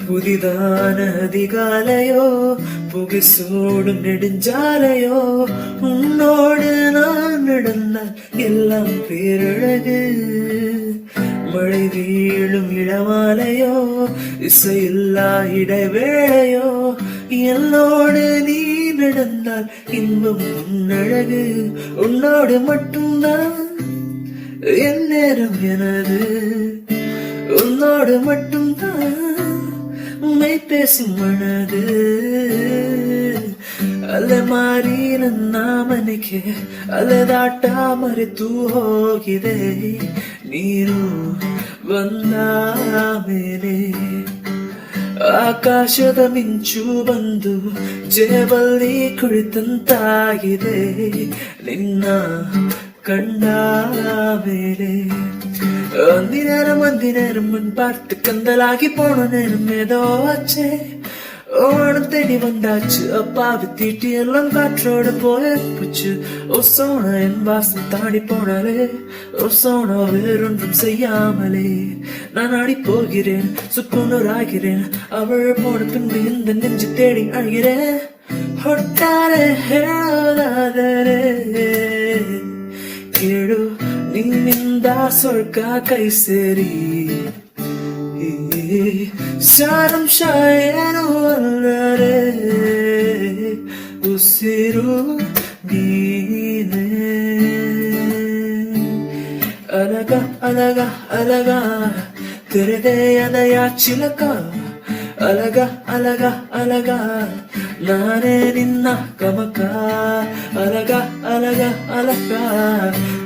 புதிதான அதிகாலையோ புகைசோடும் நெடுஞ்சாலையோ உன்னோடு நான் நடந்தால் எல்லாம் பேரழகு. மழை வீழும் இளமாலையோ இசையில்லா இடைவேளையோ என்னோடு நீ நடந்தால் இன்பம் உன்னழகு. உன்னோடு மட்டும்தான் என் நேரம் எனது, உன்னோடு மட்டும்தான் உண்மை பேசும் மனது. ಅಲೆ ಮಾರಿ ನನ್ನ ಮನೆಗೆ ಅಲೆದಾಟ ಮರೆತು ಹೋಗಿದೆ ನೀನು ಬಂದ ಮೇಲೆ. ಆಕಾಶದ ಮಿಂಚು ಬಂದು ಜೇಬಲ್ಲಿ ಕುಳಿತಂತಾಗಿದೆ ನಿನ್ನ ಕಂಡ ಮೇಲೆ. அந்தி நேரம் முன் பார்த்து கந்தலாகி போன நேரம் ஏதோ ஆச்சே. ஓணம் தேடி வந்தாச்சு அப்பாவி தீட்டி எல்லாம் காற்றோடு போச்சு. ஓ சோனா என் வாசம் தாண்டி போனாலே, ஓ சோனா வேறொன்றும் செய்யாமலே நான் ஆடி போகிறேன், சுக்குனராகிறேன். அவள் போன பின்பு இந்த நெஞ்சு தேடி அழுகிறேன். ಹೊಟ್ಟಾರೆ ಹೇಳೋದಾದರೆ ಕೇಳು, ನಿನ್ನಿಂದ ಸ್ವರ್ಗ ಕೈ ಸೇರಿ ಸಾರಾಂಶ ಏನು ಅಲ್ಲರೆ ಉಸಿರು ನೀನೆ. ಅಲಗ ಅಲಗ ಅಲಗ ತೆರೆದೆ ಎದೆಯ ಚಿಲಕ, ಅಲಗ ಅಲಗ ಅಲಗ ನಾನೇ ನಿನ್ನ ಗಮಕ. ಅಲಗ ಅಲಗ ಅಲಗ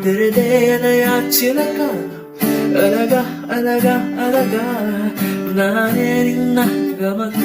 ತೆರೆದೆ ಎದೆಯ ಚಿಲಕ, ಅಲಗ ಅಲಗ ಅಲಗ ನಾನೇ ನಿನ್ನ ಗಮಕ.